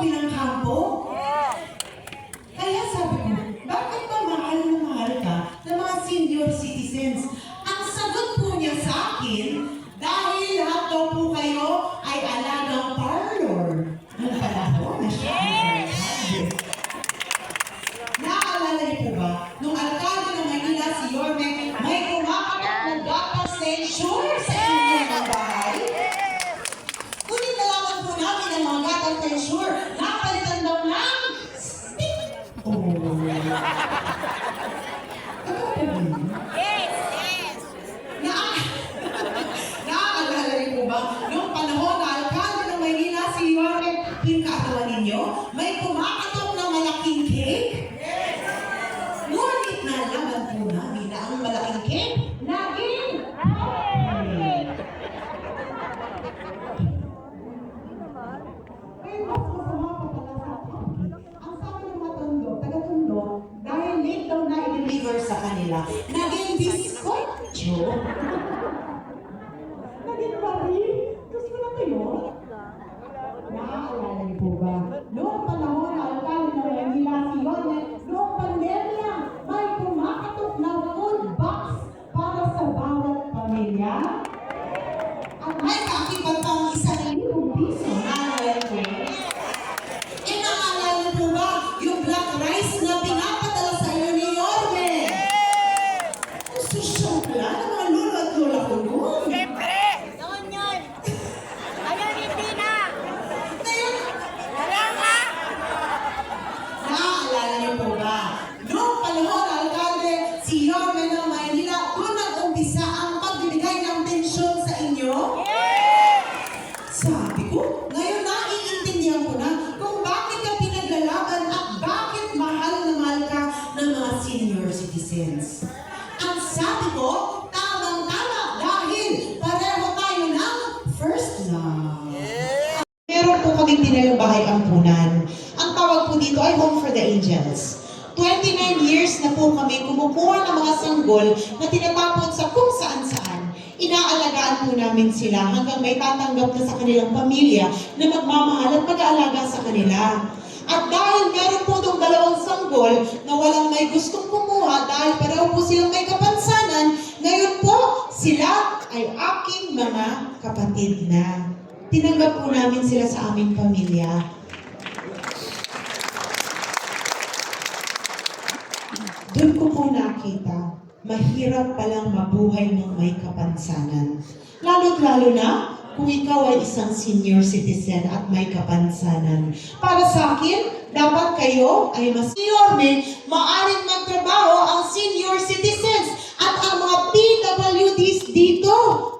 kabilang kampo. Kaya sabi ko, bakit ba mahal na mahal ka ng mga senior citizens? Ang sagot po niya sa akin, dahil lahat daw po kayo ay alagang parlor. Ang panahon na siya. Naaalala niyo po ba, nung alkalde ng Maynila si Yorme, may kumakatok ng gatas censure sa inyong mga bahay? Ngunit nalaman po namin ang mga gatas censure, napalitan daw ng stick. Oh. Naaalala niyo po ba, nung panahon na alkalde ng Maynila si Yorme, pinakatawa ninyo, may kumakatok ng malaking cake? Ngunit nalaman po namin na ang malaking cake naging ay, mas masama pa pala sa akin. Ang sabi ng mga taga-Tondo, dahil late daw na i-deliver sa kanila, naging biskotyo. Naging bari? Gusto na kayo? Naaalala niyo po ba? Noong panahon na alkalde ng Maynila si Yorme, noong pandemya, may kumakatok na food box para sa bawat pamilya. At may kaakibat pang 1,000 piso. Naaalala niyo po? Naalala niyo po ba yung black rice na pinapadala sa inyo ni Yorme? Gusto siyang pala ng mga lolo at lola ko noon. Siyempre! Noon yun! Ngayon hindi na! Ngayon, Wala nga! naaalala niyo po ba? Noong panahon na alkalde, si Yorme ng Maynila, doon nag-umpisa ang pagbibigay ng pensyon sa inyo? Sabi ko, ngayon naiintindihan ko na kung bakit ka pinaglalaban at bakit mahal na mahal ka ng mga senior citizens. Ang sabi ko, tamang-tama dahil pareho tayo ng first love. Meron po kaming tinayong bahay ampunan. Ang tawag po dito ay Home for the Angels. 29 years na po kami kumukuha ng mga sanggol na tinatapon sa kung saan-saan. Inaalagaan po namin sila hanggang may tatanggap na sa kanilang pamilya na magmamahal at mag-aalaga sa kanila. At dahil meron po itong 2 sanggol na walang may gustong kumuha dahil pareho po silang may kapansanan, ngayon po sila ay aking mga kapatid na. Tinanggap po namin sila sa aming pamilya. Doon ko po nakita, mahirap palang mabuhay ng may kapansanan. Lalo't-lalo na kung ikaw ay isang senior citizen at may kapansanan. Para sa akin, dapat kayo ay mas Yorme, maaaring magtrabaho ang senior citizens at ang mga PWDs dito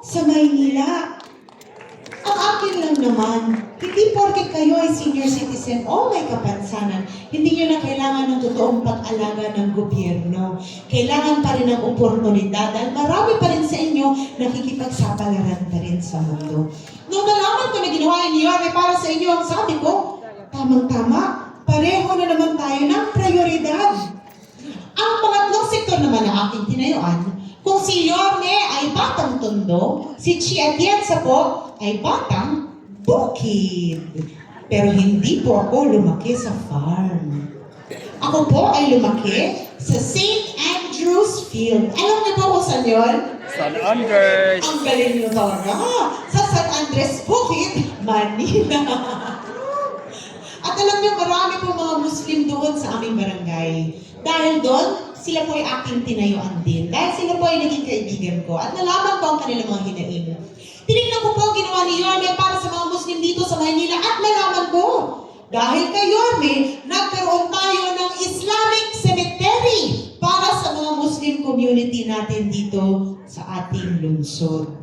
sa Maynila. Ang akin lang naman, hindi porke kayo ay senior citizen o may kapansanan, hindi nyo na kailangan ng totoong pag-alaga ng gobyerno. Kailangan pa rin ng oportunidad dahil marami pa rin sa inyo nakikipagsapalaran pa rin sa mundo. Nung nalaman ko na ginawa ni Yorme para sa inyo, ang sabi ko, tamang-tama, pareho na naman tayo ng prioridad. Ang pangatlong sektor naman na aking tinayuan, kung si Yorme ay batang Tondo, si Chi Atienza po ay batang bukid. Pero hindi po ako lumaki sa farm. Ako po ay lumaki sa St. Andrews Field. Alam niyo po kung saan yun? San Andres. Ang galing niyo talaga. Sa San Andres Bukid, Manila. At alam niyo, marami po mga Muslim doon sa aming barangay. Dahil doon, sila po ay aking tinayuan din. Dahil sila po ay naging kaibigan ko. At nalaman ko ang kanilang mga hinaing. Tinignan ko po ang ginawa ni Yorme para sa mga Muslim dito sa Maynila at nalaman ko. Dahil kay Yorme, nagkaroon tayo ng Islamic Cemetery para sa mga Muslim community natin dito sa ating lungsod.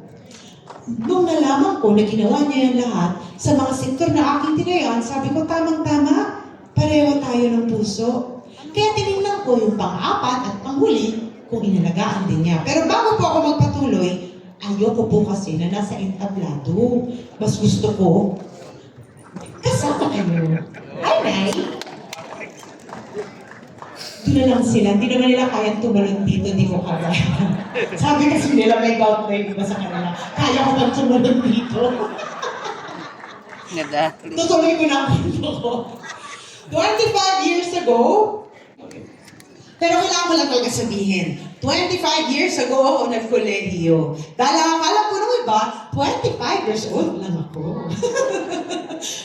Nung nalaman ko na ginawa niya yan lahat sa mga sektor na aking tinayuan, sabi ko, tamang-tama, pareho tayo ng puso. Kaya tinignan ko yung pang-apat at panghuli kung inalagaan din niya. Pero bago po ako magpatuloy, ayoko po kasi na nasa entablado. Mas gusto ko kasama kayo. Hi, Nay! Doon na lang sila. Hindi naman nila kayang tumalon dito. Hindi ko kaya. Sabi kasi nila may gout na iba sa kanila. Kaya ko bang tumalon dito? Nadali. Tutuloy ko na ang kwento ko. 25 years ago, pero kailangan ko lang talaga sabihin, 25 years ago ako nagkolehiyo. Dahil akala ko nung iba, 25 years old lang ako.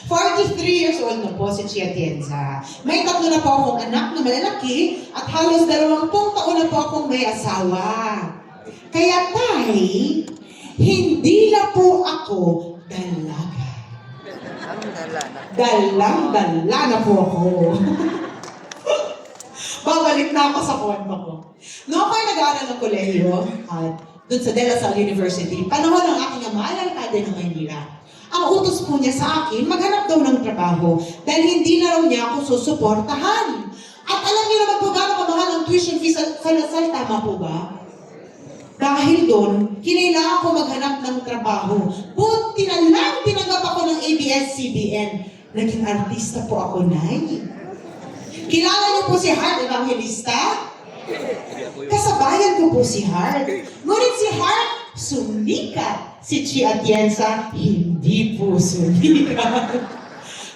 43 years old na po si Chia Tienza. May 3 na po akong anak na malalaki at halos 20 taon na po akong may asawa. Kaya tay, hindi na po ako dalaga. Ang dala na. Dalang-dala na po ako. Babalik na ako sa kwento ko. Noong ako'y nag-aaral ng kolehiyo at doon sa De La Salle University, panahon ng aking ama ay alkalde ng Maynila. Ang utos po niya sa akin, maghanap daw ng trabaho dahil hindi na raw niya ako susuportahan. At alam niyo naman po gano'ng kamahal ang tuition fee sa La Salle, tama po ba? Dahil doon, kinailangan ko maghanap ng trabaho. Buti na lang tinanggap ako ng ABS-CBN. Naging artista po ako, Nay. Kilala niyo po si Heart Evangelista? Kasabayan ko po si Heart. Ngunit si Heart, sumikat. Si Chia Atienza, hindi po sumikat.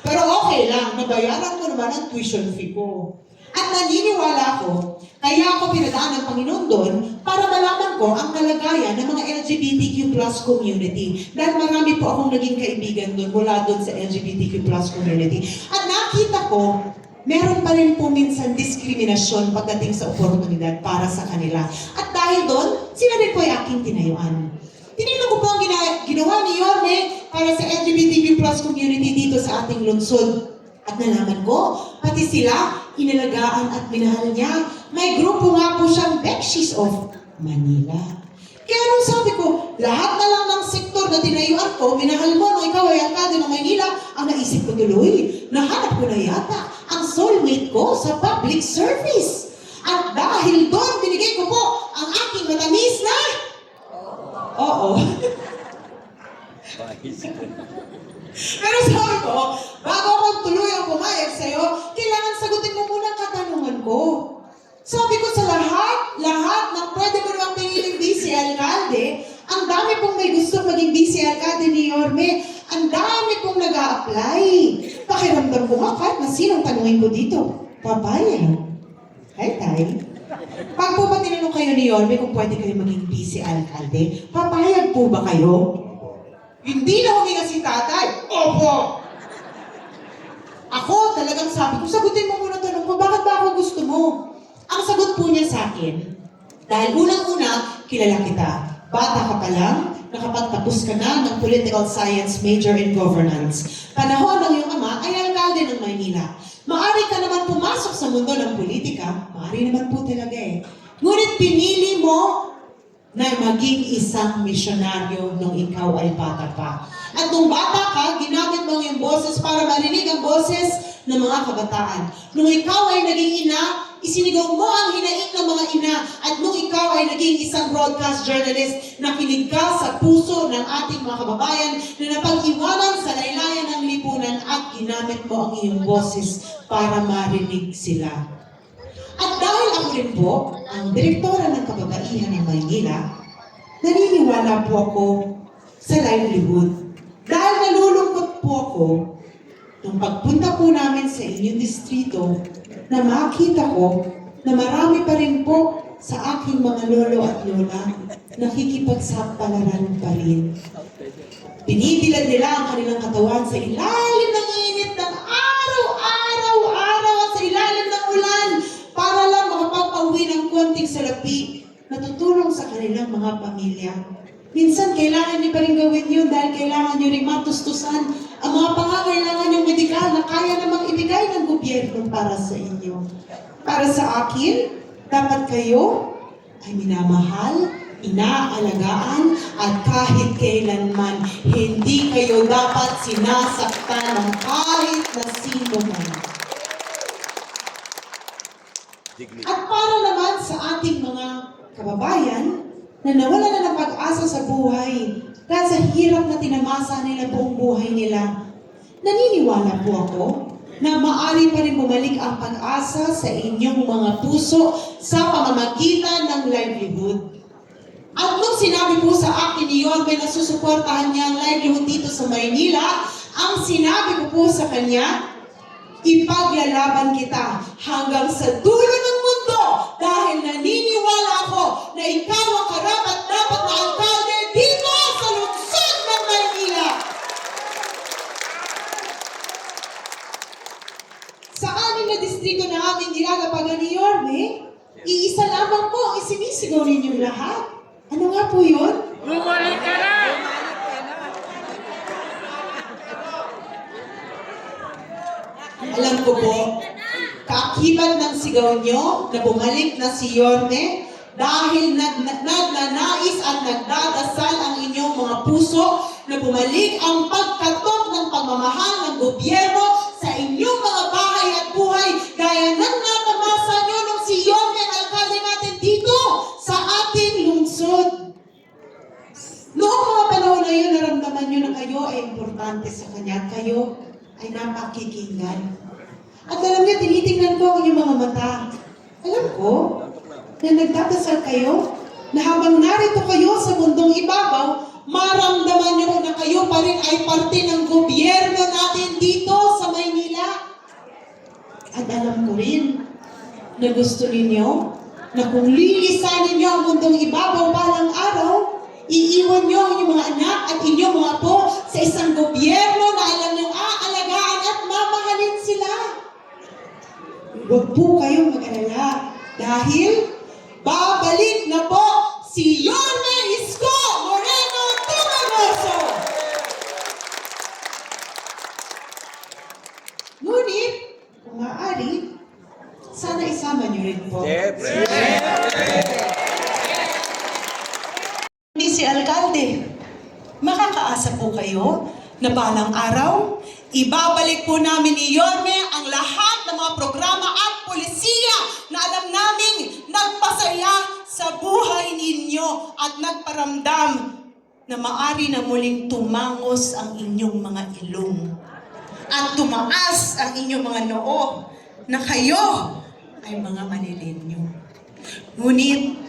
Pero okay lang, nabayaran ko naman ang tuition fee ko. At naniniwala ko, kaya ako pinadaan ng Panginoon doon para malaman ko ang kalagayan ng mga LGBTQ plus community. Dahil marami po akong naging kaibigan doon mula doon sa LGBTQ plus community. At nakita ko, meron pa rin po minsan diskriminasyon pagdating sa oportunidad para sa kanila. At dahil doon, sila rin po ay aking tinayuan. Tinignan ko po ang ginawa ni Yorme para sa LGBTQ plus community dito sa ating lungsod. At nalaman ko, pati sila, inalagaan at minahal niya. May grupo nga po siyang Bekshies of Manila. Kaya nung sabi ko, lahat na lang ng sektor na tinayuan ko, minahal mo nung ikaw ay alkalde ng Maynila, ang naisip ko tuloy, nahanap ko na yata ang soulmate ko sa public service. At dahil doon, binigay ko po ang aking matamis na... Oo. Pero sabi ko, bago akong tuluyang pumayag sa'yo, kailangan sagutin mo muna ang katanungan ko. Sabi ko sa lahat ng pwede mo namang piniling vice alkalde, ang dami pong may gusto maging vice alkalde ni Yorme, ang dami pong nag-a-apply. Pakiramdam ko nga kahit na sinong tanungin ko dito, papayag. Hi, Tay. Pag po ba tinanong kayo ni Yorme kung pwede kayo maging vice alkalde, papayag po ba kayo? Hindi na huminga si tatay. Opo! Ako talagang sabi ko, sagutin mo muna tanong ko, bakit ba ako gusto mo? Ang sagot po niya sa akin, dahil unang-una, kilala kita. Bata ka pa lang, nakapagtapos ka na ng political science major in governance. Panahon ng iyong ama ay alkalde ng Maynila. Maari ka naman pumasok sa mundo ng politika, maari naman po talaga eh. Ngunit pinili mo na maging isang misyonaryo nung ikaw ay bata pa. At nung bata ka, ginamit mo yung boses para marinig ang boses ng mga kabataan. Nung ikaw ay naging ina, isinigaw mo ang hinaing ng mga ina. At nung ikaw ay naging isang broadcast journalist, nakinig ka sa puso ng ating mga kababayan na napag-iwanan sa laylayan ng lipunan at ginamit mo ang iyong boses para marinig sila. At dahil ako rin po, ang direktora ng kababaihan ng Maynila, naniniwala po ako sa livelihood. Dahil nalulungkot po ako, nung pagpunta po namin sa inyong distrito, na makita ko na marami pa rin po sa aking mga lolo at lola nakikipagsapalaran pa rin. Binibilad nila ang kanilang katawan sa ilalim ng init ng araw-araw at sa ilalim ng ulan para lang makapagpauwi ng konting salapi na tutulong sa kanilang mga pamilya. Minsan, kailangan niyo pa rin gawin yun dahil kailangan niyo rin matustusan ang mga pangangailangan niyong medikal na kaya namang ibigay ng gobyerno para sa inyo. Para sa akin, dapat kayo ay minamahal, inaalagaan, at kahit kailanman, hindi kayo dapat sinasaktan ng kahit na sino man. At para naman sa ating mga kababayan na nawala na ng pag-asa sa buhay dahil sa hirap na tinamasa nila buong buhay nila, naniniwala po ako na maaari pa rin bumalik ang pag-asa sa inyong mga puso sa pamamagitan ng livelihood. At nung sinabi po sa akin ni Yorme na susuportahan niya ang livelihood dito sa Maynila, Ang sinabi ko po sa kanya, ipaglalaban kita hanggang sa dulo ng mundo dahil naniniwala ako na ikaw ang karapat-dapat na alkalde dito sa lungsod ng Maynila. Sa anim na distrito na aming nilalabanan ni Yorme, iisa lamang po ang isinisigaw ninyong lahat. Ano nga po yun? Bumalik ka na! Alam ko po, kaakibat ng sigaw nyo na bumalik na si Yorme dahil nagnanais at nagdadasal ang inyong mga puso na bumalik ang pagkatok ng pagmamahal ng gobyerno sa inyong mga bahay at buhay gaya ng natamasa nyo nung si Yorme ang alkalde natin dito sa ating lungsod. Noong mga panahon na yun, naramdaman nyo na kayo ay importante sa kanya. Kayo ay napakikinggan. At alam niyo, tinitingnan ko ang inyong mga mata. Alam ko na nagdadasal kayo na habang narito kayo sa mundong ibabaw, maramdaman niyo na kayo pa rin ay parte ng gobyerno natin dito sa Maynila. At alam ko rin na gusto ninyo na kung lilisanin niyo ang mundong ibabaw balang araw, iiwan niyo ang inyong mga anak at inyong mga apo sa isang gobyerno na alam niyong aalagaan at mamahalin sila. Huwag po kayong mag-alala dahil babalik na po si Yorme Isko Moreno Tumanoso. Ngunit, kung maaari, sana isama niyo rin po. Si Alkalde, makakaasa po kayo na balang araw, ibabalik po namin ni Yorme ang lahat ng mga programa at polisiya na alam naming nagpasaya sa buhay ninyo at nagparamdam na maari na muling tumangos ang inyong mga ilong at tumaas ang inyong mga noo na kayo ay mga manilenyo. Ngunit,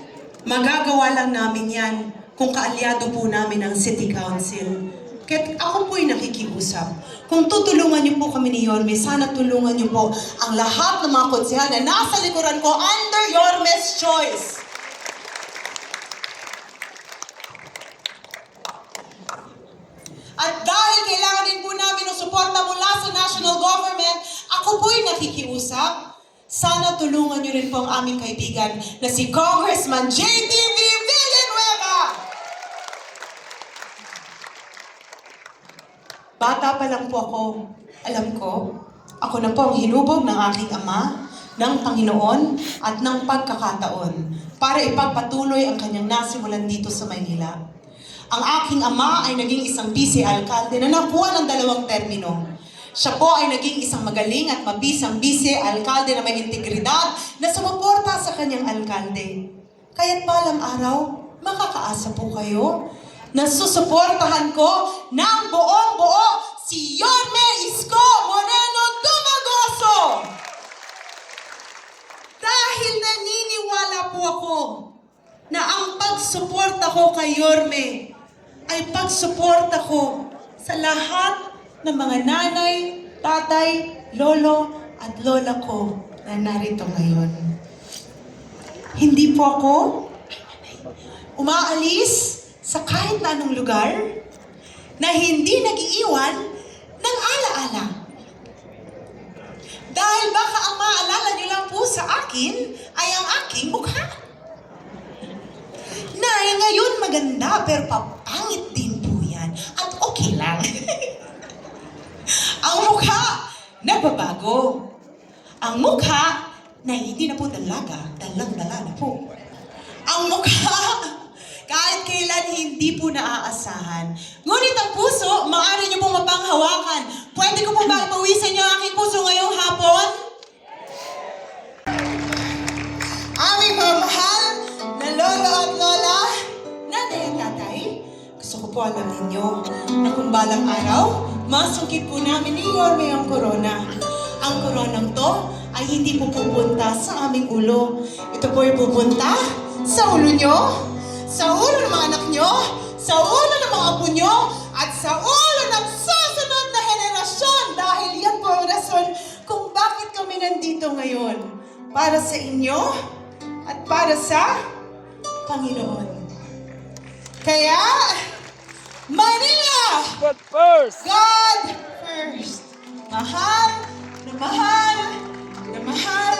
magagawa lang namin yan kung kaalyado po namin ang City Council. Kahit ako po'y nakikiusap. Kung tutulungan niyo po kami ni Yorme, sana tulungan niyo po ang lahat ng mga konsehal na nasa likuran ko under Yorme's choice. At dahil kailangan din po namin ng suporta mula sa national government, ako po'y nakikiusap. Sana tulungan niyo rin po ang aming kaibigan na si Congressman JTV Villanueva. Bata pa lang po ako, alam ko, ako na po ang hinubog ng aking ama, ng Panginoon at ng pagkakataon para ipagpatuloy ang kanyang nasimulan dito sa Maynila. Ang aking ama ay naging isang vice-alkalde na nakuha ng 2 termino. Siya po ay naging isang magaling at mabisang vice-alkalde na may integridad na sumuporta sa kanyang alkalde. Kaya't balang araw, makakaasa po kayo na susuportahan ko ng buong-buo si Yorme Isko Moreno Dumagoso. Dahil naniniwala po ako na ang pagsuporta ko kay Yorme ay pagsuporta ko sa lahat ng mga nanay, tatay, lolo at lola ko na narito ngayon. Hindi po ako umaalis sa kahit na anong lugar na hindi nag-iiwan ng alaala. Dahil baka ang maalala niyo lang po sa akin ay ang aking mukha. Na ngayon maganda pero papangit din po yan. At okay lang. Ang mukha nagbabago. Ang mukha na hindi na po dalaga, dalang-dala na po. Ang mukha kahit kailan hindi po naaasahan. Ngunit ang puso, maaari niyo pong mapanghawakan. Pwede ko po ba ipawisan niyo ang aking puso ngayong hapon? Aming mga mahal na lolo at lola, nanay at tatay, gusto ko po alam ninyo na kung balang araw, masungkit po namin ni Yorme ang korona. Ang koronang to ay hindi po pupunta sa aming ulo. Ito po ay pupunta sa ulo nyo, sa ulo ng mga anak nyo, sa ulo ng mga apo nyo, at sa ulo ng susunod na henerasyon. nandito ngayon para sa inyo at para sa Panginoon. Kaya, Manila! But first! God first! Mahal na mahal na mahal